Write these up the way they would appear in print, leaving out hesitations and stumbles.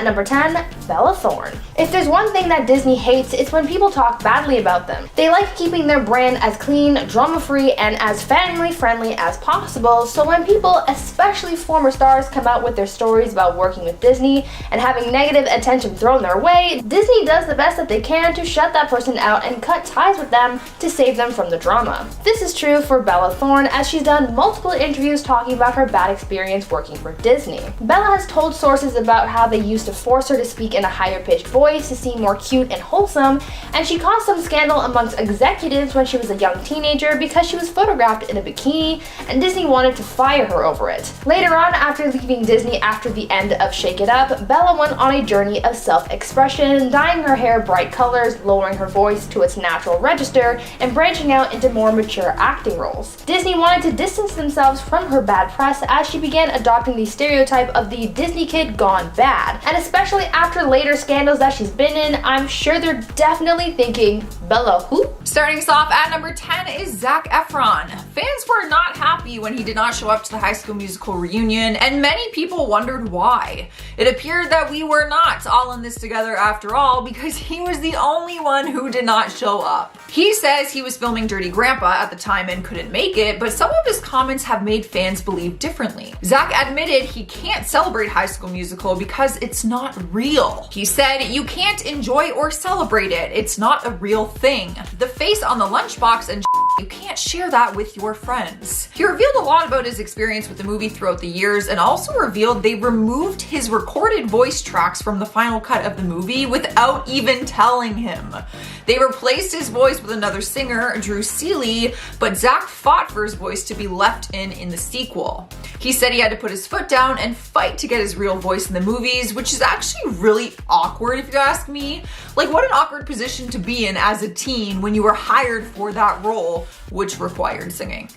At number 10, Bella Thorne. If there's one thing that Disney hates, it's when people talk badly about them. They like keeping their brand as clean, drama-free, and as family-friendly as possible, so when people, especially former stars, come out with their stories about working with Disney and having negative attention thrown their way, Disney does the best that they can to shut that person out and cut ties with them to save them from the drama. This is true for Bella Thorne, as she's done multiple interviews talking about her bad experience working for Disney. Bella has told sources about how they used to force her to speak in a higher-pitched voice to seem more cute and wholesome, and she caused some scandal amongst executives when she was a young teenager because she was photographed in a bikini, and Disney wanted to fire her over it. Later on, after leaving Disney after the end of Shake It Up, Bella went on a journey of self-expression, dyeing her hair bright colors, lowering her voice to its natural register, and branching out into more mature acting roles. Disney wanted to distance themselves from her bad press as she began adopting the stereotype of the Disney kid gone bad, and especially after later scandals that she's been in, I'm sure they're definitely thinking, Bella who? Starting us off at number 10 is Zac Efron. Fans were not happy when he did not show up to the High School Musical reunion, and many people wondered why. It appeared that we were not all in this together after all, because he was the only one who did not show up. He says he was filming Dirty Grandpa at the time and couldn't make it, but some of his comments have made fans believe differently. Zac admitted he can't celebrate High School Musical because it's not real. He said, "You can't enjoy or celebrate it. It's not a real thing. The face on the lunchbox and you can't share that with your friends." He revealed a lot about his experience with the movie throughout the years, and also revealed they removed his recorded voice tracks from the final cut of the movie without even telling him. They replaced his voice with another singer, Drew Seeley, but Zac fought for his voice to be left in the sequel. He said he had to put his foot down and fight to get his real voice in the movies, which is actually really awkward if you ask me. Like, what an awkward position to be in as a teen when you were hired for that role, which required singing.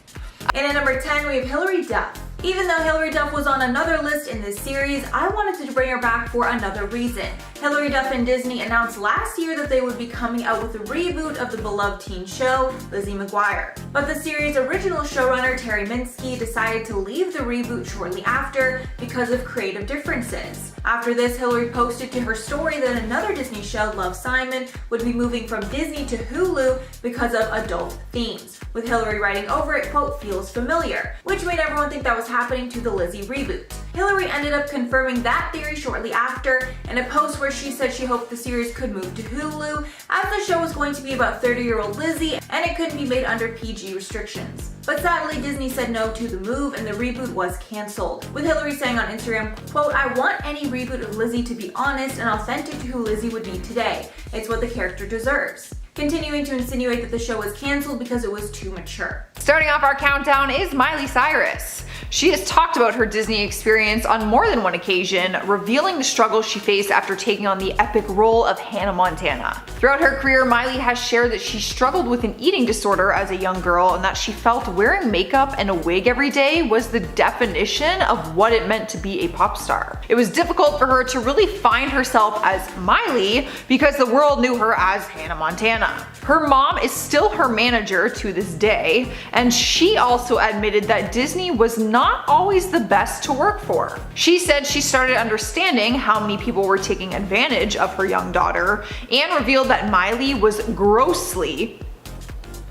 And at number 10, we have Hilary Duff. Even though Hilary Duff was on another list in this series, I wanted to bring her back for another reason. Hilary Duff and Disney announced last year that they would be coming out with a reboot of the beloved teen show, Lizzie McGuire. But the series' original showrunner, Terry Minsky, decided to leave the reboot shortly after because of creative differences. After this, Hilary posted to her story that another Disney show, Love, Simon, would be moving from Disney to Hulu because of adult themes, with Hilary writing over it, quote, "feels familiar," which made everyone think that was happening to the Lizzie reboot. Hilary ended up confirming that theory shortly after in a post where she said she hoped the series could move to Hulu, as the show was going to be about 30-year-old Lizzie and it couldn't be made under PG restrictions. But sadly, Disney said no to the move and the reboot was cancelled, with Hilary saying on Instagram, quote, "I want any reboot of Lizzie to be honest and authentic to who Lizzie would be today. It's what the character deserves," continuing to insinuate that the show was cancelled because it was too mature. Starting off our countdown is Miley Cyrus. She has talked about her Disney experience on more than one occasion, revealing the struggles she faced after taking on the epic role of Hannah Montana. Throughout her career, Miley has shared that she struggled with an eating disorder as a young girl, and that she felt wearing makeup and a wig every day was the definition of what it meant to be a pop star. It was difficult for her to really find herself as Miley because the world knew her as Hannah Montana. Her mom is still her manager to this day, and she also admitted that Disney was not always the best to work for. She said she started understanding how many people were taking advantage of her young daughter, and revealed that Miley was grossly,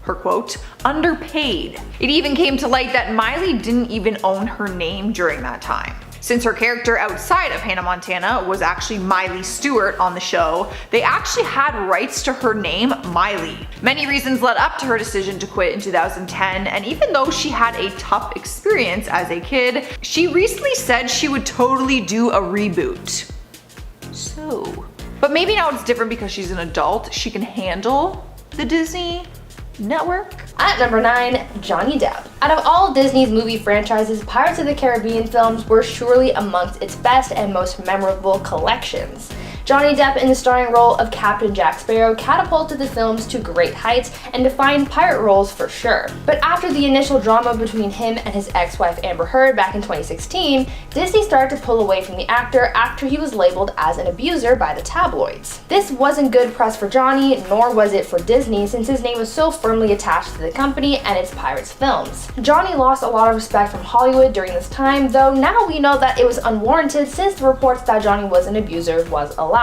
her quote, underpaid. It even came to light that Miley didn't even own her name during that time. Since her character outside of Hannah Montana was actually Miley Stewart on the show, they actually had rights to her name, Miley. Many reasons led up to her decision to quit in 2010, and even though she had a tough experience as a kid, she recently said she would totally do a reboot. But maybe now it's different because she's an adult. She can handle the Disney network. At number 9, Johnny Depp. Out of all Disney's movie franchises, Pirates of the Caribbean films were surely amongst its best and most memorable collections. Johnny Depp in the starring role of Captain Jack Sparrow catapulted the films to great heights and defined pirate roles for sure. But after the initial drama between him and his ex-wife Amber Heard back in 2016, Disney started to pull away from the actor after he was labeled as an abuser by the tabloids. This wasn't good press for Johnny, nor was it for Disney, since his name was so firmly attached to the company and its pirates films. Johnny lost a lot of respect from Hollywood during this time, though now we know that it was unwarranted since the reports that Johnny was an abuser was a lie.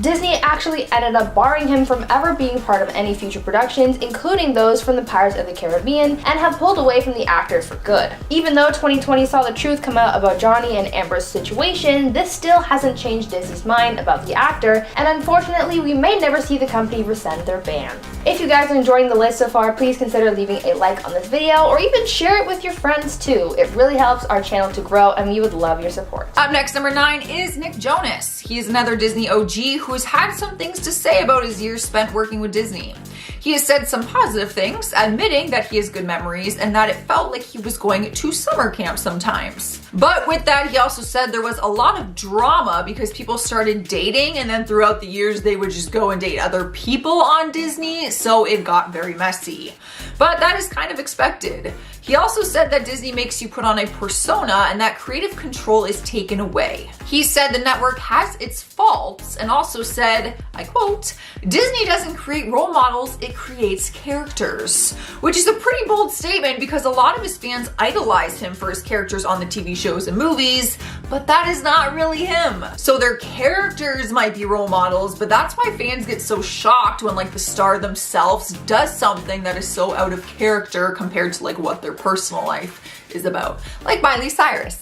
Disney actually ended up barring him from ever being part of any future productions, including those from the Pirates of the Caribbean, and have pulled away from the actor for good. Even though 2020 saw the truth come out about Johnny and Amber's situation, this still hasn't changed Disney's mind about the actor, and unfortunately we may never see the company rescind their ban. If you guys are enjoying the list so far, please consider leaving a like on this video or even share it with your friends too. It really helps our channel to grow and we would love your support. Up next, number 9 is Nick Jonas. He is another Disney OG who has had some things to say about his years spent working with Disney. He has said some positive things, admitting that he has good memories and that it felt like he was going to summer camp sometimes. But with that, he also said there was a lot of drama because people started dating and then throughout the years they would just go and date other people on Disney, so it got very messy. But that is kind of expected. He also said that Disney makes you put on a persona and that creative control is taken away. He said the network has its faults and also said, I quote, "Disney doesn't create role models, it creates characters." Which is a pretty bold statement because a lot of his fans idolize him for his characters on the TV shows and movies, but that is not really him. So their characters might be role models, but that's why fans get so shocked when like the star themselves does something that is so out of character compared to like what their personal life is about. Like Miley Cyrus.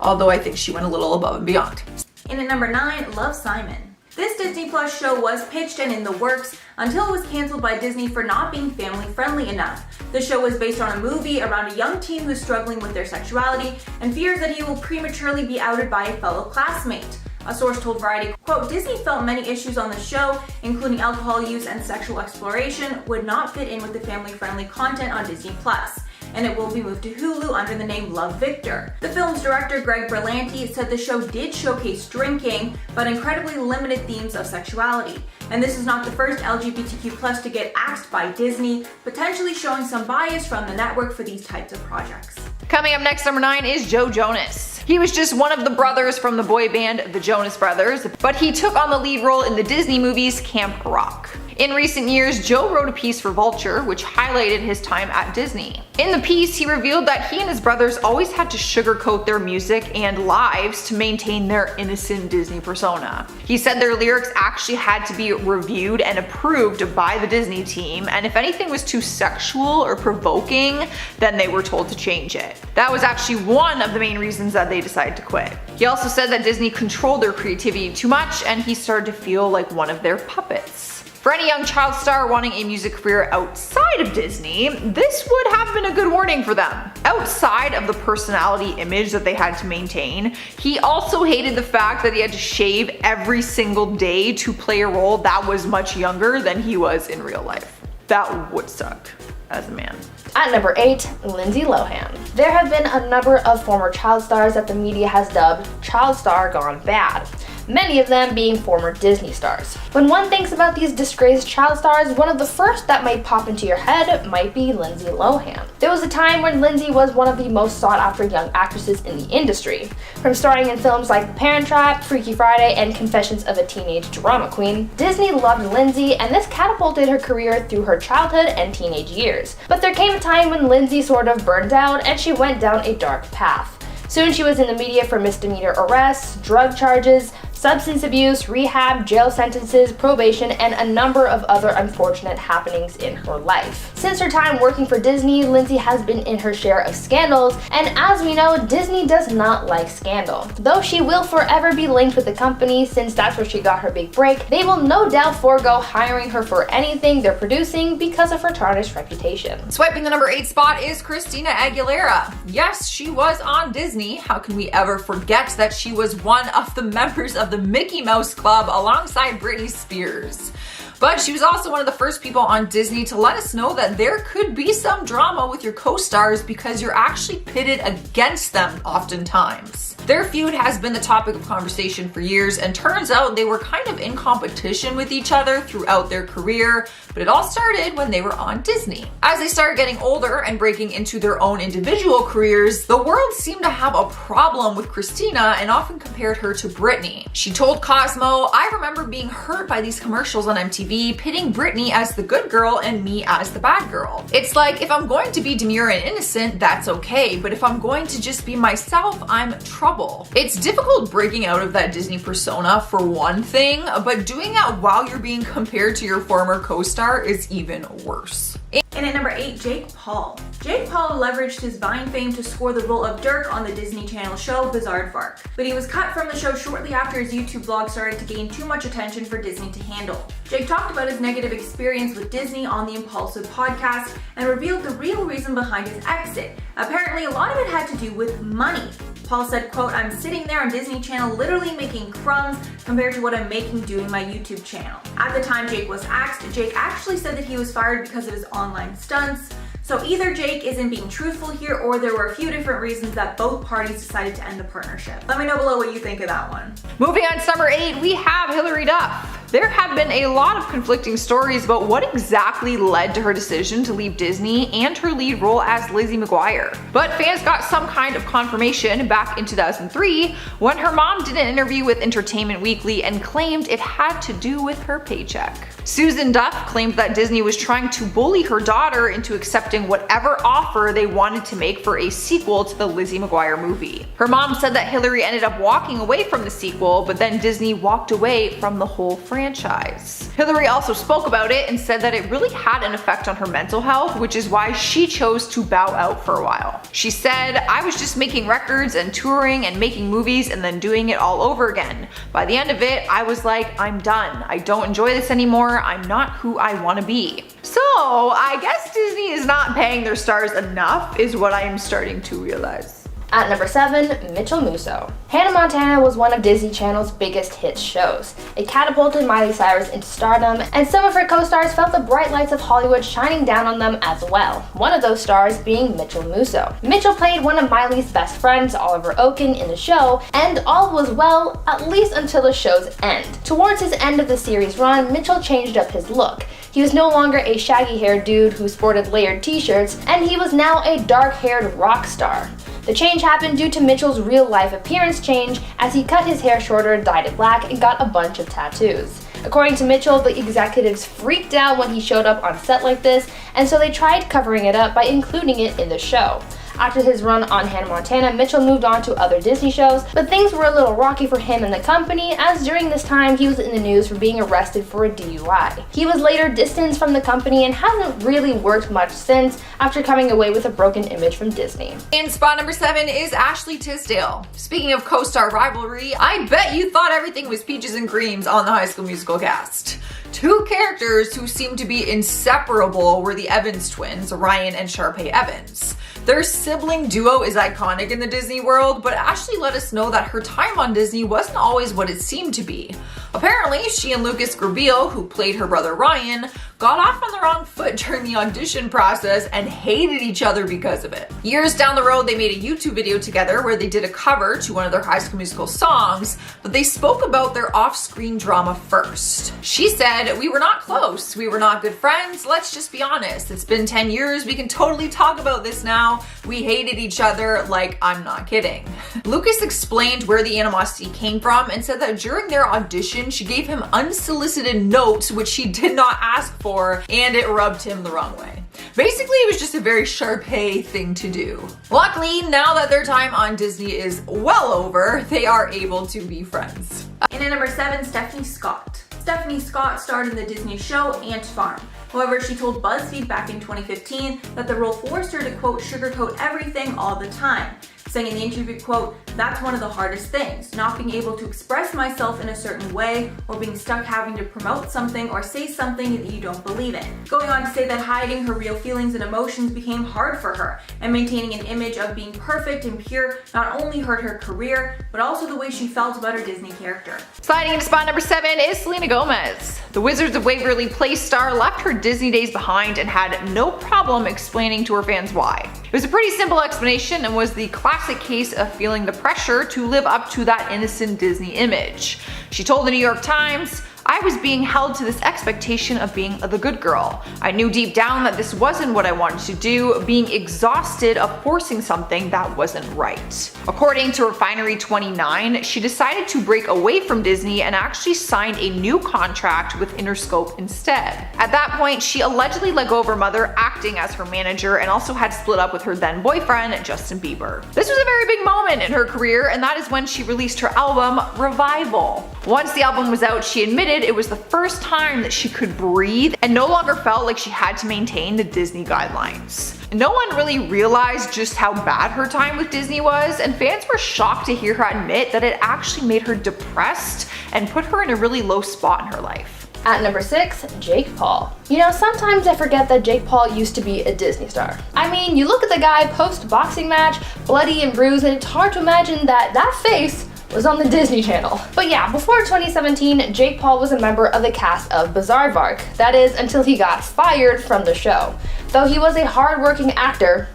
Although I think she went a little above and beyond. In at number 9, Love, Simon. This Disney Plus show was pitched and in the works until it was canceled by Disney for not being family friendly enough. The show was based on a movie around a young teen who's struggling with their sexuality and fears that he will prematurely be outed by a fellow classmate. A source told Variety, quote, "Disney felt many issues on the show, including alcohol use and sexual exploration, would not fit in with the family-friendly content on Disney Plus, and it will be moved to Hulu under the name Love, Victor." The film's director, Greg Berlanti, said the show did showcase drinking, but incredibly limited themes of sexuality. And this is not the first LGBTQ+ to get axed by Disney, potentially showing some bias from the network for these types of projects. Coming up next, number 9 is Joe Jonas. He was just one of the brothers from the boy band The Jonas Brothers, but he took on the lead role in the Disney movies Camp Rock. In recent years, Joe wrote a piece for Vulture which highlighted his time at Disney. In the piece, he revealed that he and his brothers always had to sugarcoat their music and lives to maintain their innocent Disney persona. He said their lyrics actually had to be reviewed and approved by the Disney team, and if anything was too sexual or provoking, then they were told to change it. That was actually one of the main reasons that they decided to quit. He also said that Disney controlled their creativity too much and he started to feel like one of their puppets. For any young child star wanting a music career outside of Disney, this would have been a good warning for them. Outside of the personality image that they had to maintain, he also hated the fact that he had to shave every single day to play a role that was much younger than he was in real life. That would suck as a man. At number 8, Lindsay Lohan. There have been a number of former child stars that the media has dubbed child star gone bad, many of them being former Disney stars. When one thinks about these disgraced child stars, one of the first that might pop into your head might be Lindsay Lohan. There was a time when Lindsay was one of the most sought after young actresses in the industry. From starring in films like The Parent Trap, Freaky Friday, and Confessions of a Teenage Drama Queen, Disney loved Lindsay and this catapulted her career through her childhood and teenage years. But there came a time when Lindsay sort of burned out and she went down a dark path. Soon she was in the media for misdemeanor arrests, drug charges, substance abuse, rehab, jail sentences, probation, and a number of other unfortunate happenings in her life. Since her time working for Disney, Lindsay has been in her share of scandals, and as we know, Disney does not like scandal. Though she will forever be linked with the company since that's where she got her big break, they will no doubt forego hiring her for anything they're producing because of her tarnished reputation. Swiping the number 8 spot is Christina Aguilera. Yes, she was on Disney. How can we ever forget that she was one of the members of the Mickey Mouse Club alongside Britney Spears? But she was also one of the first people on Disney to let us know that there could be some drama with your co-stars because you're actually pitted against them oftentimes. Their feud has been the topic of conversation for years, and turns out they were kind of in competition with each other throughout their career, but it all started when they were on Disney. As they started getting older and breaking into their own individual careers, the world seemed to have a problem with Christina and often compared her to Britney. She told Cosmo, "I remember being hurt by these commercials on MTV, pitting Britney as the good girl and me as the bad girl. It's like, if I'm going to be demure and innocent, that's okay, but if I'm going to just be myself, I'm trouble." It's difficult breaking out of that Disney persona for one thing, but doing that while you're being compared to your former co-star is even worse. And at number 8, Jake Paul. Jake Paul leveraged his Vine fame to score the role of Dirk on the Disney Channel show Bizaardvark, but he was cut from the show shortly after his YouTube vlog started to gain too much attention for Disney to handle. Jake talked about his negative experience with Disney on the Impulsive podcast and revealed the real reason behind his exit. Apparently, a lot of it had to do with money. Paul said, quote, "I'm sitting there on Disney Channel literally making crumbs compared to what I'm making doing my YouTube channel." At the time Jake was axed, Jake actually said that he was fired because of his online stunts. So either Jake isn't being truthful here, or there were a few different reasons that both parties decided to end the partnership. Let me know below what you think of that one. Moving on to number 8, we have Hilary Duff. There have been a lot of conflicting stories about what exactly led to her decision to leave Disney and her lead role as Lizzie McGuire. But fans got some kind of confirmation back in 2003 when her mom did an interview with Entertainment Weekly and claimed it had to do with her paycheck. Susan Duff claimed that Disney was trying to bully her daughter into accepting whatever offer they wanted to make for a sequel to the Lizzie McGuire movie. Her mom said that Hilary ended up walking away from the sequel, but then Disney walked away from the whole franchise. Hilary also spoke about it and said that it really had an effect on her mental health, which is why she chose to bow out for a while. She said, "I was just making records and touring and making movies and then doing it all over again. By the end of it, I was like, I'm done. I don't enjoy this anymore. I'm not who I want to be." So I guess Disney is not paying their stars enough is what I am starting to realize. At number 7, Mitchell Musso. Hannah Montana was one of Disney Channel's biggest hit shows. It catapulted Miley Cyrus into stardom, and some of her co-stars felt the bright lights of Hollywood shining down on them as well, one of those stars being Mitchell Musso. Mitchell played one of Miley's best friends, Oliver Oaken, in the show, and all was well, at least until the show's end. Towards his end of the series run, Mitchell changed up his look. He was no longer a shaggy-haired dude who sported layered t-shirts, and he was now a dark-haired rock star. The change happened due to Mitchell's real-life appearance change as he cut his hair shorter, dyed it black, and got a bunch of tattoos. According to Mitchell, the executives freaked out when he showed up on set like this, and so they tried covering it up by including it in the show. After his run on Hannah Montana, Mitchell moved on to other Disney shows, but things were a little rocky for him and the company, as during this time he was in the news for being arrested for a DUI. He was later distanced from the company and hasn't really worked much since, after coming away with a broken image from Disney. In spot number 7 is Ashley Tisdale. Speaking of co-star rivalry, I bet you thought everything was peaches and creams on the High School Musical cast. Two characters who seemed to be inseparable were the Evans twins, Ryan and Sharpay Evans. Their sibling duo is iconic in the Disney world, but Ashley let us know that her time on Disney wasn't always what it seemed to be. Apparently, she and Lucas Grabeel, who played her brother Ryan, got off on the wrong foot during the audition process and hated each other because of it. Years down the road, they made a YouTube video together where they did a cover to one of their High School Musical songs, but they spoke about their off-screen drama first. She said, "We were not close, we were not good friends, let's just be honest. It's been 10 years, we can totally talk about this now. We hated each other, like, I'm not kidding." Lucas explained where the animosity came from and said that during their audition, she gave him unsolicited notes which she did not ask for, and it rubbed him the wrong way. Basically, it was just a very Sharpay thing to do. Luckily, now that their time on Disney is well over, they are able to be friends. And at number 7, Stephanie Scott. Stephanie Scott starred in the Disney show Ant Farm. However, she told BuzzFeed back in 2015 that the role forced her to, quote, sugarcoat everything all the time. saying in the interview, quote, "That's one of the hardest things, not being able to express myself in a certain way or being stuck having to promote something or say something that you don't believe in." Going on to say that hiding her real feelings and emotions became hard for her, and maintaining an image of being perfect and pure not only hurt her career, but also the way she felt about her Disney character. Sliding into spot number 7 is Selena Gomez. The Wizards of Waverly Place star left her Disney days behind and had no problem explaining to her fans why. It was a pretty simple explanation and was the classic case of feeling the pressure to live up to that innocent Disney image. She told the New York Times, "I was being held to this expectation of being the good girl. I knew deep down that this wasn't what I wanted to do, being exhausted of forcing something that wasn't right." According to Refinery29, she decided to break away from Disney and actually signed a new contract with Interscope instead. At that point, she allegedly let go of her mother acting as her manager and also had split up with her then boyfriend, Justin Bieber. This was a very big moment in her career, and that is when she released her album, Revival. Once the album was out, she admitted it was the first time that she could breathe and no longer felt like she had to maintain the Disney guidelines. No one really realized just how bad her time with Disney was, and fans were shocked to hear her admit that it actually made her depressed and put her in a really low spot in her life. At number 6, Jake Paul. You know, sometimes I forget that Jake Paul used to be a Disney star. I mean, you look at the guy post-boxing match, bloody and bruised, and it's hard to imagine that that face was on the Disney Channel. But yeah, before 2017, Jake Paul was a member of the cast of Bizaardvark. That is, until he got fired from the show. Though he was a hard-working actor,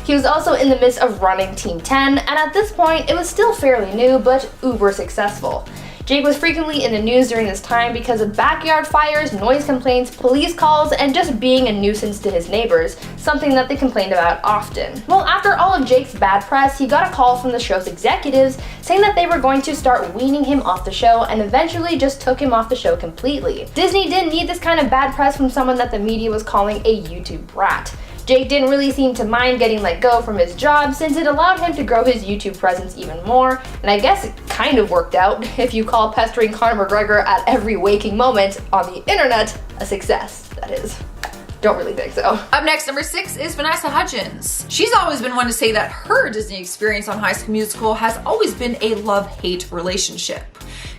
he was also in the midst of running Team 10, and at this point, it was still fairly new, but uber successful. Jake was frequently in the news during this time because of backyard fires, noise complaints, police calls, and just being a nuisance to his neighbors, something that they complained about often. Well, after all of Jake's bad press, he got a call from the show's executives saying that they were going to start weaning him off the show and eventually just took him off the show completely. Disney didn't need this kind of bad press from someone that the media was calling a YouTube brat. Jake didn't really seem to mind getting let go from his job since it allowed him to grow his YouTube presence even more, and I guess it kind of worked out if you call pestering Conor McGregor at every waking moment on the internet a success, that is. Don't really think so. Up next, number 6 is Vanessa Hudgens. She's always been one to say that her Disney experience on High School Musical has always been a love-hate relationship.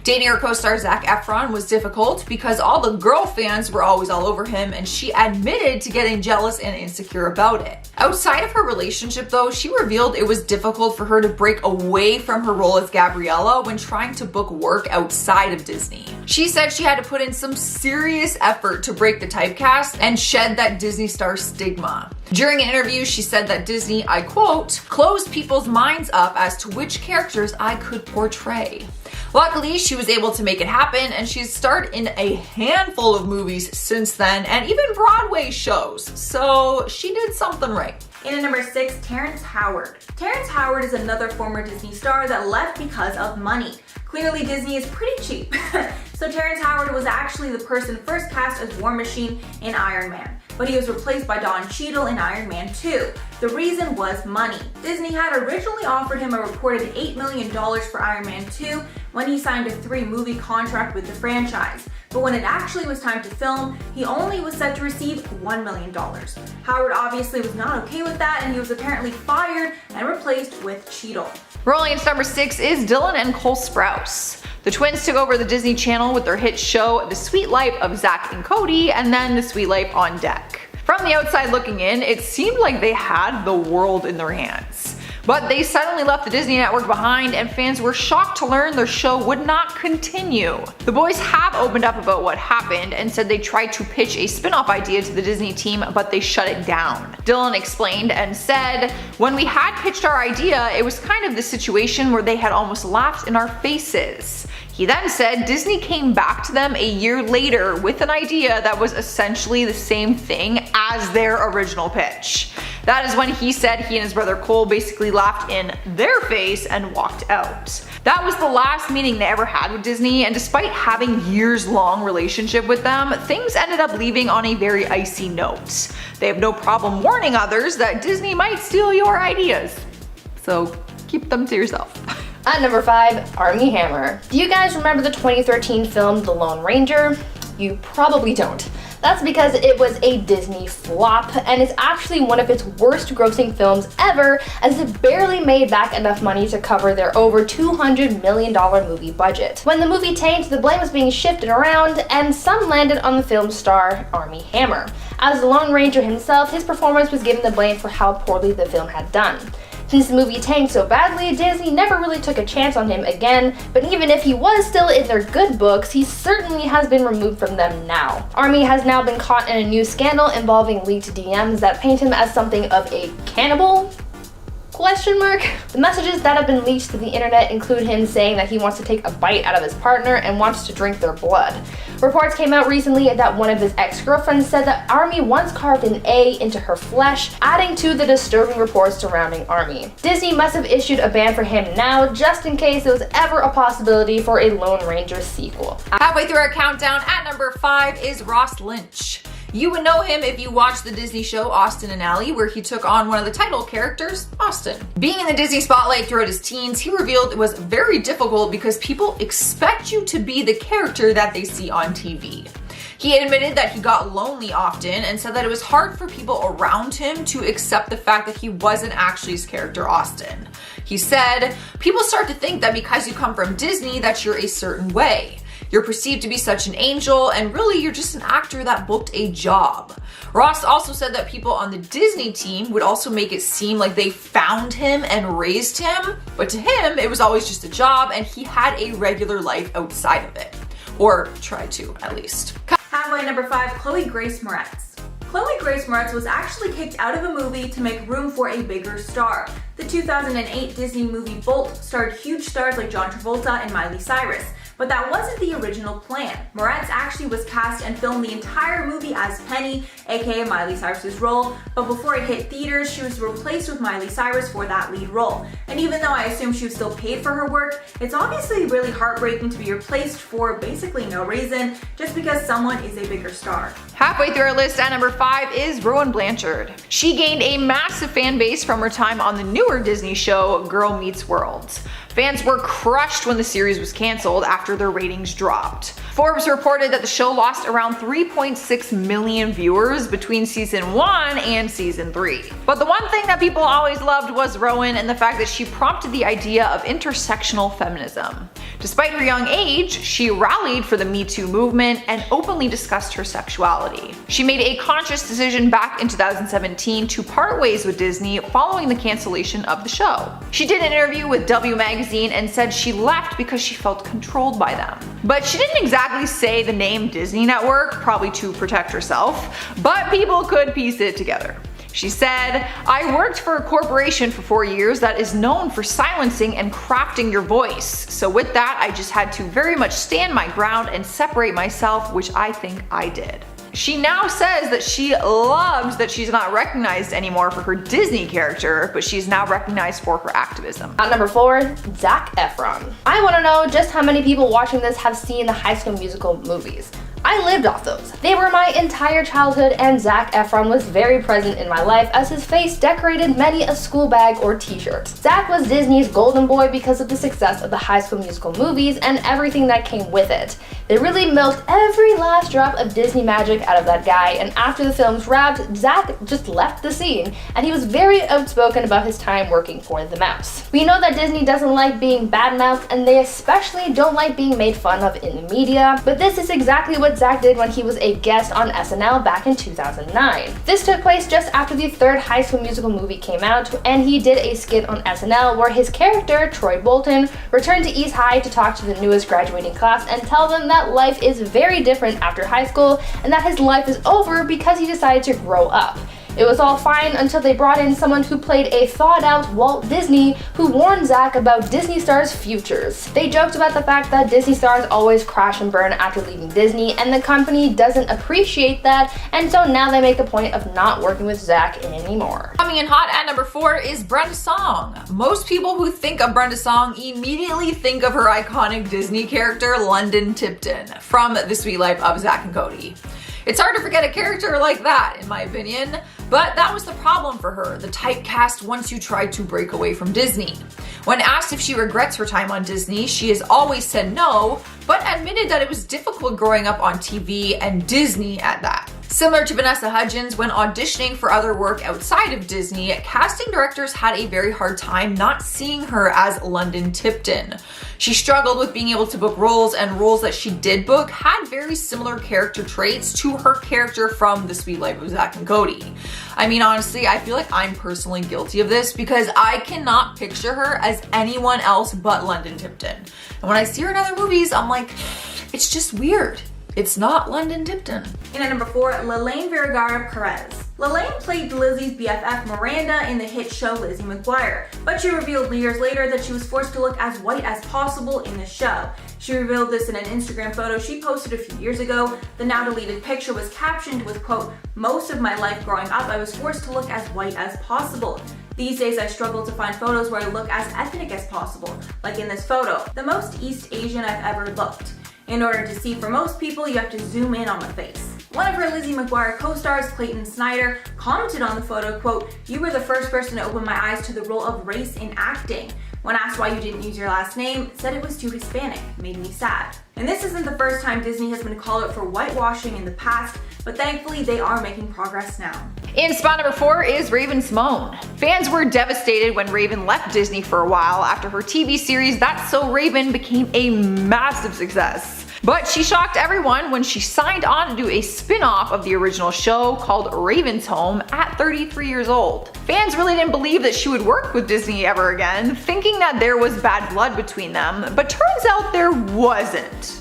Dating her co-star Zac Efron was difficult because all the girl fans were always all over him, and she admitted to getting jealous and insecure about it. Outside of her relationship though, she revealed it was difficult for her to break away from her role as Gabriella when trying to book work outside of Disney. She said she had to put in some serious effort to break the typecast and shed that Disney star stigma. During an interview, she said that Disney, I quote, "closed people's minds up as to which characters I could portray." Luckily, she was able to make it happen, and she's starred in a handful of movies since then, and even Broadway shows, so she did something right. In at number 6, Terrence Howard. Terrence Howard is another former Disney star that left because of money. Clearly, Disney is pretty cheap. So Terrence Howard was actually the person first cast as War Machine in Iron Man, but he was replaced by Don Cheadle in Iron Man 2. The reason was money. Disney had originally offered him a reported $8 million for Iron Man 2 when he signed a 3-movie contract with the franchise. But when it actually was time to film, he only was set to receive $1 million. Howard obviously was not okay with that, and he was apparently fired and replaced with Cheadle. Rolling into number 6 is Dylan and Cole Sprouse. The twins took over the Disney Channel with their hit show The Sweet Life of Zack and Cody, and then The Sweet Life on Deck. From the outside looking in, it seemed like they had the world in their hands. But they suddenly left the Disney network behind, and fans were shocked to learn their show would not continue. The boys have opened up about what happened and said they tried to pitch a spin-off idea to the Disney team, but they shut it down. Dylan explained and said, "When we had pitched our idea, it was kind of the situation where they had almost laughed in our faces." He then said Disney came back to them a year later with an idea that was essentially the same thing as their original pitch. That is when he said he and his brother Cole basically laughed in their face and walked out. That was the last meeting they ever had with Disney, and despite having years-long relationship with them, things ended up leaving on a very icy note. They have no problem warning others that Disney might steal your ideas, so keep them to yourself. At number 5, Armie Hammer. Do you guys remember the 2013 film The Lone Ranger? You probably don't. That's because it was a Disney flop, and it's actually one of its worst grossing films ever, as it barely made back enough money to cover their over $200 million movie budget. When the movie tanked, the blame was being shifted around, and some landed on the film's star, Armie Hammer. As the Lone Ranger himself, his performance was given the blame for how poorly the film had done. Since the movie tanked so badly, Disney never really took a chance on him again, but even if he was still in their good books, he certainly has been removed from them now. Armie has now been caught in a new scandal involving leaked DMs that paint him as something of a cannibal? The messages that have been leaked to the internet include him saying that he wants to take a bite out of his partner and wants to drink their blood. Reports came out recently that one of his ex-girlfriends said that Armie once carved an A into her flesh, adding to the disturbing reports surrounding Armie. Disney must have issued a ban for him now, just in case there was ever a possibility for a Lone Ranger sequel. Halfway through our countdown, at number 5 is Ross Lynch. You would know him if you watched the Disney show Austin and Ally, where he took on one of the title characters, Austin. Being in the Disney spotlight throughout his teens, he revealed it was very difficult because people expect you to be the character that they see on TV. He admitted that he got lonely often and said that it was hard for people around him to accept the fact that he wasn't actually his character Austin. He said, "People start to think that because you come from Disney that you're a certain way. You're perceived to be such an angel, and really you're just an actor that booked a job." Ross also said that people on the Disney team would also make it seem like they found him and raised him, but to him it was always just a job and he had a regular life outside of it. Or tried to, at least. Halfway, number 5, Chloe Grace Moretz. Chloe Grace Moretz was actually kicked out of a movie to make room for a bigger star. The 2008 Disney movie Bolt starred huge stars like John Travolta and Miley Cyrus. But that wasn't the original plan. Moretz actually was cast and filmed the entire movie as Penny, aka Miley Cyrus's role, but before it hit theaters, she was replaced with Miley Cyrus for that lead role. And even though I assume she was still paid for her work, it's obviously really heartbreaking to be replaced for basically no reason, just because someone is a bigger star. Halfway through our list, at number 5 is Rowan Blanchard. She gained a massive fan base from her time on the newer Disney show Girl Meets World. Fans were crushed when the series was canceled after their ratings dropped. Forbes reported that the show lost around 3.6 million viewers between season 1 and season 3. But the one thing that people always loved was Rowan and the fact that she prompted the idea of intersectional feminism. Despite her young age, she rallied for the Me Too movement and openly discussed her sexuality. She made a conscious decision back in 2017 to part ways with Disney following the cancellation of the show. She did an interview with W Magazine and said she left because she felt controlled by them. But she didn't exactly say the name Disney Network, probably to protect herself, but people could piece it together. She said, "I worked for a corporation for 4 years that is known for silencing and crafting your voice. So with that, I just had to very much stand my ground and separate myself, which I think I did." She now says that she loves that she's not recognized anymore for her Disney character, but she's now recognized for her activism. At number 4, Zac Efron. I want to know just how many people watching this have seen the High School Musical movies. I lived off those. They were my entire childhood, and Zac Efron was very present in my life as his face decorated many a school bag or t-shirt. Zac was Disney's golden boy because of the success of the High School Musical movies and everything that came with it. They really milked every last drop of Disney magic out of that guy, and after the films wrapped, Zac just left the scene, and he was very outspoken about his time working for the mouse. We know that Disney doesn't like being badmouthed, and they especially don't like being made fun of in the media, but this is exactly what Zac did when he was a guest on SNL back in 2009. This took place just after the third High School Musical movie came out, and he did a skit on SNL where his character, Troy Bolton, returned to East High to talk to the newest graduating class and tell them that life is very different after high school and that his life is over because he decided to grow up. It was all fine until they brought in someone who played a thawed-out Walt Disney who warned Zac about Disney stars' futures. They joked about the fact that Disney stars always crash and burn after leaving Disney, and the company doesn't appreciate that, and so now they make a point of not working with Zac anymore. Coming in hot at number 4 is Brenda Song. Most people who think of Brenda Song immediately think of her iconic Disney character London Tipton from The Sweet Life of Zack and Cody. It's hard to forget a character like that, in my opinion, but that was the problem for her, the typecast once you tried to break away from Disney. When asked if she regrets her time on Disney, she has always said no, but admitted that it was difficult growing up on TV and Disney at that. Similar to Vanessa Hudgens, when auditioning for other work outside of Disney, casting directors had a very hard time not seeing her as London Tipton. She struggled with being able to book roles, and roles that she did book had very similar character traits to her character from The Suite Life of Zac and Cody. I mean, honestly, I feel like I'm personally guilty of this because I cannot picture her as anyone else but London Tipton. And when I see her in other movies, I'm like, it's just weird. It's not London Tipton. And at number 4, Lelaine Vergara Perez. Lelaine played Lizzie's BFF Miranda in the hit show Lizzie McGuire, but she revealed years later that she was forced to look as white as possible in the show. She revealed this in an Instagram photo she posted a few years ago. The now deleted picture was captioned with, quote, "Most of my life growing up, I was forced to look as white as possible. These days I struggle to find photos where I look as ethnic as possible, like in this photo, the most East Asian I've ever looked. In order to see for most people, you have to zoom in on the face." One of her Lizzie McGuire co-stars, Clayton Snyder, commented on the photo, quote, "You were the first person to open my eyes to the role of race in acting. When asked why you didn't use your last name, said it was too Hispanic. Made me sad." And this isn't the first time Disney has been called out for whitewashing in the past, but thankfully they are making progress now. In spot number 4 is Raven-Symoné. Fans were devastated when Raven left Disney for a while after her TV series That's So Raven became a massive success. But she shocked everyone when she signed on to do a spin-off of the original show called Raven's Home at 33 years old. Fans really didn't believe that she would work with Disney ever again, thinking that there was bad blood between them, but turns out there wasn't.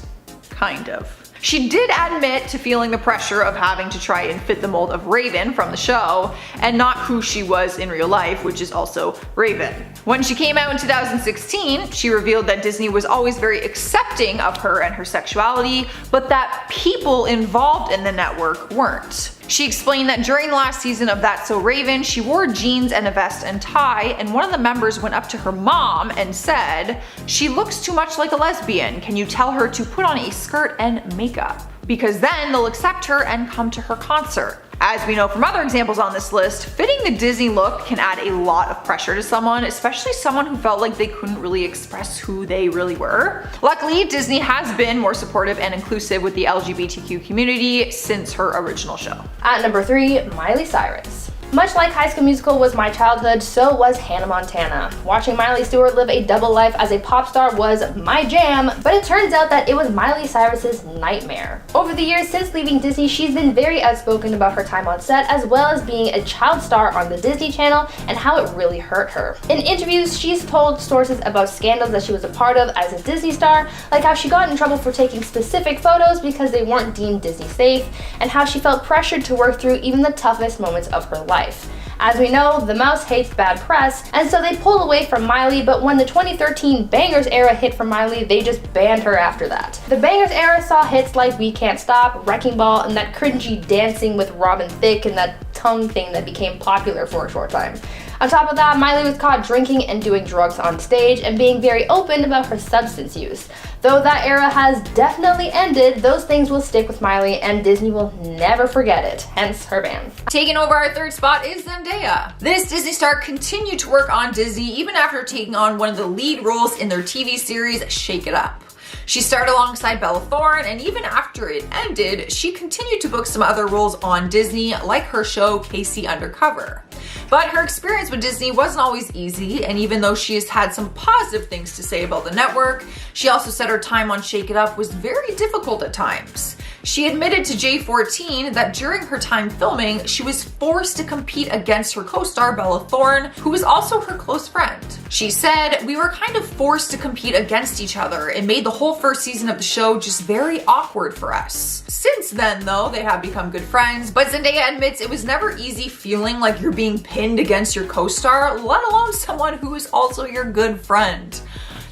Kind of. She did admit to feeling the pressure of having to try and fit the mold of Raven from the show, and not who she was in real life, which is also Raven. When she came out in 2016, she revealed that Disney was always very accepting of her and her sexuality, but that people involved in the network weren't. She explained that during the last season of That's So Raven, she wore jeans and a vest and tie, and one of the members went up to her mom and said, "She looks too much like a lesbian. Can you tell her to put on a skirt and makeup? Because then they'll accept her and come to her concert." As we know from other examples on this list, fitting the Disney look can add a lot of pressure to someone, especially someone who felt like they couldn't really express who they really were. Luckily, Disney has been more supportive and inclusive with the LGBTQ community since her original show. At number 3, Miley Cyrus. Much like High School Musical was my childhood, so was Hannah Montana. Watching Miley Stewart live a double life as a pop star was my jam, but it turns out that it was Miley Cyrus's nightmare. Over the years since leaving Disney, she's been very outspoken about her time on set, as well as being a child star on the Disney Channel and how it really hurt her. In interviews, she's told sources about scandals that she was a part of as a Disney star, like how she got in trouble for taking specific photos because they weren't deemed Disney safe, and how she felt pressured to work through even the toughest moments of her life. As we know, the mouse hates bad press, and so they pulled away from Miley, but when the 2013 Bangers era hit for Miley, they just banned her after that. The Bangers era saw hits like We Can't Stop, Wrecking Ball, and that cringy Dancing with Robin Thicke and that tongue thing that became popular for a short time. On top of that, Miley was caught drinking and doing drugs on stage and being very open about her substance use. Though that era has definitely ended, those things will stick with Miley and Disney will never forget it, hence her ban. Taking over our 3rd spot is Zendaya. This Disney star continued to work on Disney even after taking on one of the lead roles in their TV series Shake It Up. She starred alongside Bella Thorne, and even after it ended, she continued to book some other roles on Disney, like her show Casey Undercover. But her experience with Disney wasn't always easy, and even though she has had some positive things to say about the network, she also said her time on Shake It Up was very difficult at times. She admitted to J14 that during her time filming, she was forced to compete against her co-star Bella Thorne, who was also her close friend. She said, "We were kind of forced to compete against each other. It made the whole first season of the show just very awkward for us." Since then, though, they have become good friends, but Zendaya admits it was never easy feeling like you're being pinned against your co-star, let alone someone who is also your good friend.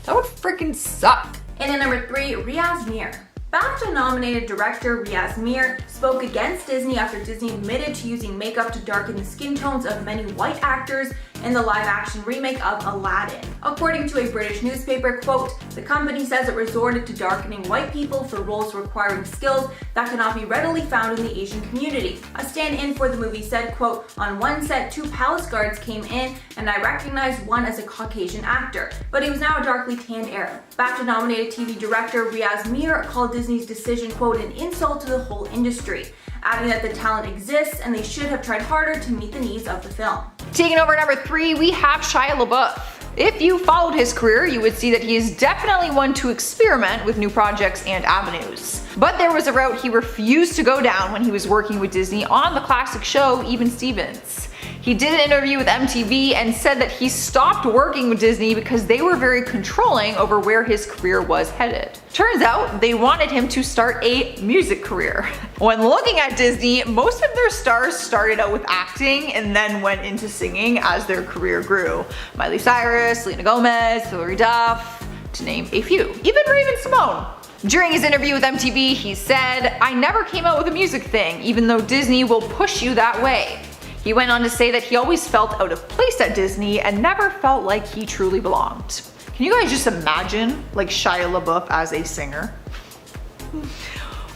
That would freaking suck. And at number 3, Riaz Meer. BAFTA-nominated director Riaz Meer spoke against Disney after Disney admitted to using makeup to darken the skin tones of many white actors in the live-action remake of Aladdin. According to a British newspaper, quote, the company says it resorted to darkening white people for roles requiring skills that cannot be readily found in the Asian community. A stand-in for the movie said, quote, on one set, 2 palace guards came in and I recognized one as a Caucasian actor, but he was now a darkly tanned Arab. BAFTA-nominated TV director Riaz Meer called Disney's decision, quote, an insult to the whole industry, adding that the talent exists and they should have tried harder to meet the needs of the film. Taking over number 3, we have Shia LaBeouf. If you followed his career, you would see that he is definitely one to experiment with new projects and avenues. But there was a route he refused to go down when he was working with Disney on the classic show Even Stevens. He did an interview with MTV and said that he stopped working with Disney because they were very controlling over where his career was headed. Turns out they wanted him to start a music career. When looking at Disney, most of their stars started out with acting and then went into singing as their career grew. Miley Cyrus, Selena Gomez, Hilary Duff, to name a few. Even Raven-Symoné. During his interview with MTV, he said, I never came out with a music thing, even though Disney will push you that way. He went on to say that he always felt out of place at Disney and never felt like he truly belonged. Can you guys just imagine, like, Shia LaBeouf as a singer?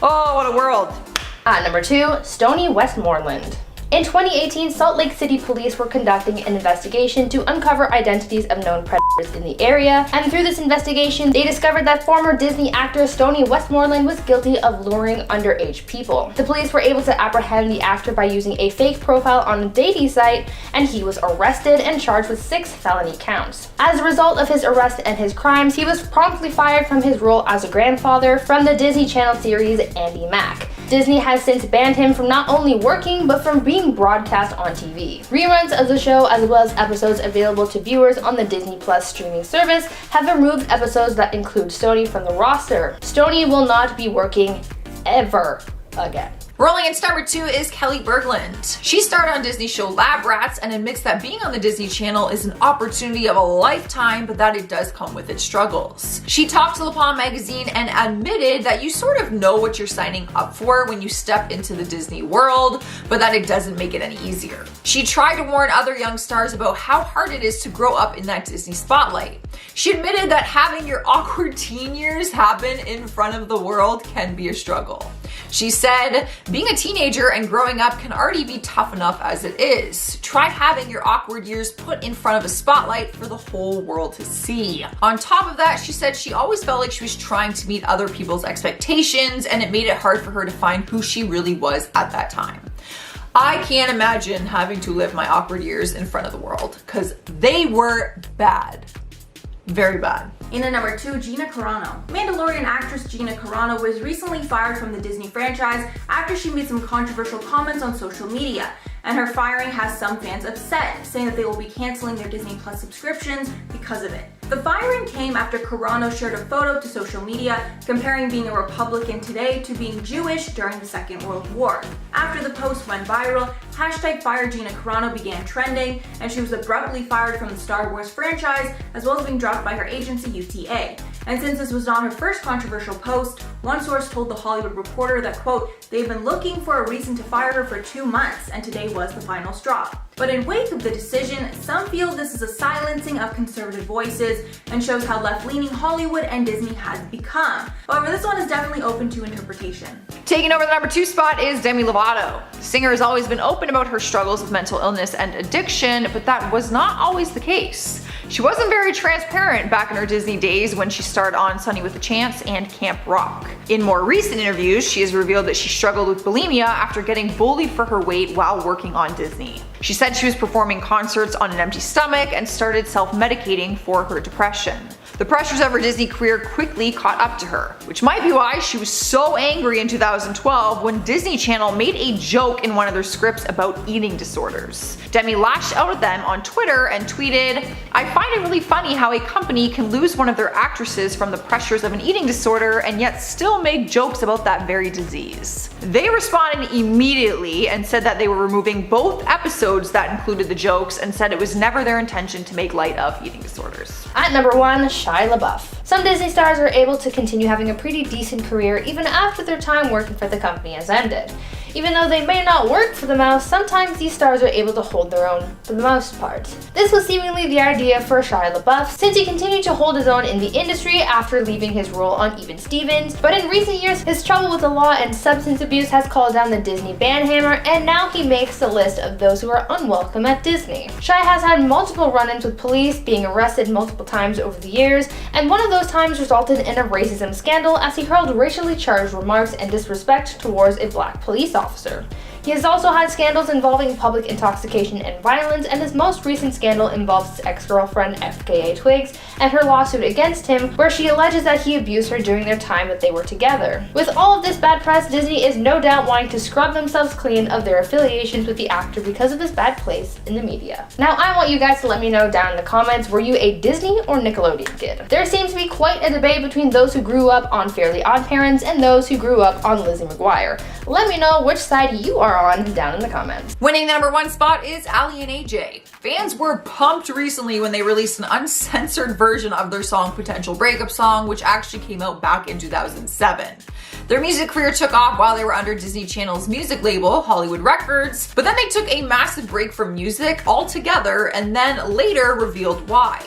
Oh, what a world. At number 2, Stoney Westmoreland. In 2018, Salt Lake City police were conducting an investigation to uncover identities of known predators in the area, and through this investigation, they discovered that former Disney actor Stoney Westmoreland was guilty of luring underage people. The police were able to apprehend the actor by using a fake profile on a dating site, and he was arrested and charged with 6 felony counts. As a result of his arrest and his crimes, he was promptly fired from his role as a grandfather from the Disney Channel series Andy Mack. Disney has since banned him from not only working, but from being broadcast on TV. Reruns of the show, as well as episodes available to viewers on the Disney Plus streaming service, have removed episodes that include Stoney from the roster. Stoney will not be working ever again. Rolling into number 2 is Kelly Berglund. She starred on Disney's show Lab Rats and admits that being on the Disney Channel is an opportunity of a lifetime, but that it does come with its struggles. She talked to Le Pond magazine and admitted that you sort of know what you're signing up for when you step into the Disney world, but that it doesn't make it any easier. She tried to warn other young stars about how hard it is to grow up in that Disney spotlight. She admitted that having your awkward teen years happen in front of the world can be a struggle. She said, being a teenager and growing up can already be tough enough as it is. Try having your awkward years put in front of a spotlight for the whole world to see. On top of that, she said she always felt like she was trying to meet other people's expectations, and it made it hard for her to find who she really was at that time. I can't imagine having to live my awkward years in front of the world, because they were bad. Very bad. In at number 2, Gina Carano. Mandalorian actress Gina Carano was recently fired from the Disney franchise after she made some controversial comments on social media, and her firing has some fans upset, saying that they will be canceling their Disney Plus subscriptions because of it. The firing came after Carano shared a photo to social media comparing being a Republican today to being Jewish during the Second World War. After the post went viral, #FireGinaCarano began trending, and she was abruptly fired from the Star Wars franchise, as well as being dropped by her agency UTA. And since this was not her first controversial post, one source told The Hollywood Reporter that, quote, they've been looking for a reason to fire her for 2 months, and today was the final straw. But in wake of the decision, some feel this is a silencing of conservative voices and shows how left-leaning Hollywood and Disney has become. However, this one is definitely open to interpretation. Taking over the number 2 spot is Demi Lovato. The singer has always been open about her struggles with mental illness and addiction, but that was not always the case. She wasn't very transparent back in her Disney days when she starred on Sunny with a Chance and Camp Rock. In more recent interviews, she has revealed that she struggled with bulimia after getting bullied for her weight while working on Disney. She said she was performing concerts on an empty stomach and started self-medicating for her depression. The pressures of her Disney career quickly caught up to her, which might be why she was so angry in 2012 when Disney Channel made a joke in one of their scripts about eating disorders. Demi lashed out at them on Twitter and tweeted, "I find it really funny how a company can lose one of their actresses from the pressures of an eating disorder and yet still make jokes about that very disease." They responded immediately and said that they were removing both episodes that included the jokes and said it was never their intention to make light of eating disorders. At number 1, Shia Shia LaBeouf. Some Disney stars are able to continue having a pretty decent career even after their time working for the company has ended. Even though they may not work for the mouse, sometimes these stars are able to hold their own for the most part. This was seemingly the idea for Shia LaBeouf, since he continued to hold his own in the industry after leaving his role on Even Stevens, but in recent years his trouble with the law and substance abuse has called down the Disney ban hammer, and now he makes the list of those who are unwelcome at Disney. Shia has had multiple run-ins with police, being arrested multiple times over the years, and one of those times resulted in a racism scandal as he hurled racially charged remarks and disrespect towards a black police officer. He has also had scandals involving public intoxication and violence, and his most recent scandal involves his ex-girlfriend FKA Twigs and her lawsuit against him, where she alleges that he abused her during their time that they were together. With all of this bad press, Disney is no doubt wanting to scrub themselves clean of their affiliations with the actor because of his bad place in the media. Now I want you guys to let me know down in the comments, were you a Disney or Nickelodeon kid? There seems to be quite a debate between those who grew up on Fairly Odd Parents and those who grew up on Lizzie McGuire. Let me know which side you are on down in the comments. Winning the #1 spot is Ali and AJ. Fans were pumped recently when they released an uncensored version of their song Potential Breakup Song, which actually came out back in 2007. Their music career took off while they were under Disney Channel's music label, Hollywood Records, but then they took a massive break from music altogether and then later revealed why.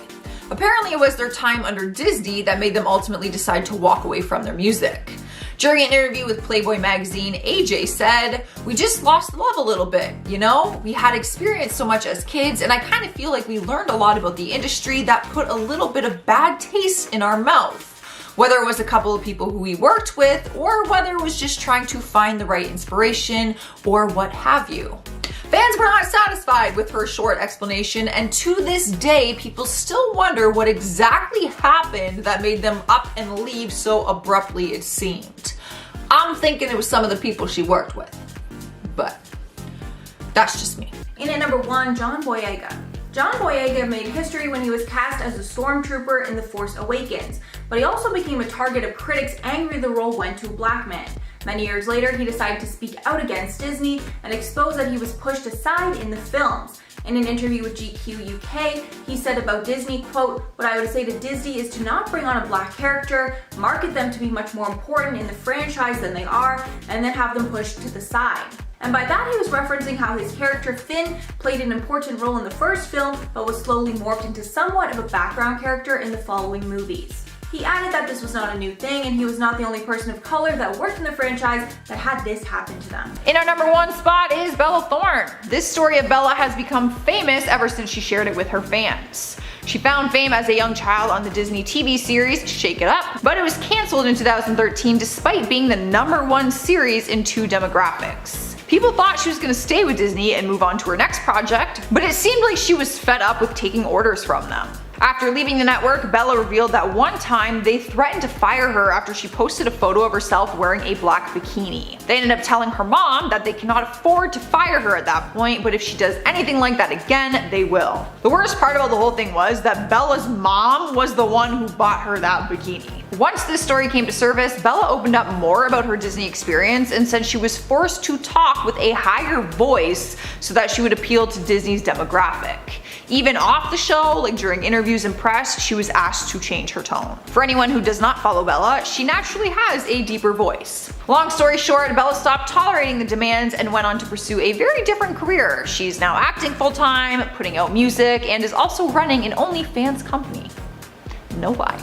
Apparently it was their time under Disney that made them ultimately decide to walk away from their music. During an interview with Playboy magazine, AJ said, "We just lost love a little bit, you know? We had experienced so much as kids, and I kind of feel like we learned a lot about the industry that put a little bit of bad taste in our mouth. Whether it was a couple of people who we worked with, or whether it was just trying to find the right inspiration, or what have you." Fans were not satisfied with her short explanation, and to this day, people still wonder what exactly happened that made them up and leave so abruptly, it seemed. I'm thinking it was some of the people she worked with, but that's just me. In at #1, John Boyega. John Boyega made history when he was cast as a stormtrooper in The Force Awakens, but he also became a target of critics angry the role went to a black man. Many years later, he decided to speak out against Disney and expose that he was pushed aside in the films. In an interview with GQ UK, he said about Disney, quote, "What I would say to Disney is to not bring on a black character, market them to be much more important in the franchise than they are, and then have them pushed to the side." And by that he was referencing how his character Finn played an important role in the first film, but was slowly morphed into somewhat of a background character in the following movies. He added that this was not a new thing, and he was not the only person of color that worked in the franchise that had this happen to them. In our #1 spot is Bella Thorne. This story of Bella has become famous ever since she shared it with her fans. She found fame as a young child on the Disney TV series Shake It Up, but it was cancelled in 2013 despite being the #1 series in 2 demographics. People thought she was going to stay with Disney and move on to her next project, but it seemed like she was fed up with taking orders from them. After leaving the network, Bella revealed that one time they threatened to fire her after she posted a photo of herself wearing a black bikini. They ended up telling her mom that they cannot afford to fire her at that point, but if she does anything like that again, they will. The worst part about the whole thing was that Bella's mom was the one who bought her that bikini. Once this story came to surface, Bella opened up more about her Disney experience and said she was forced to talk with a higher voice so that she would appeal to Disney's demographic. Even off the show, like during interviews and press, she was asked to change her tone. For anyone who does not follow Bella, she naturally has a deeper voice. Long story short, Bella stopped tolerating the demands and went on to pursue a very different career. She's now acting full-time, putting out music, and is also running an OnlyFans company. No lie.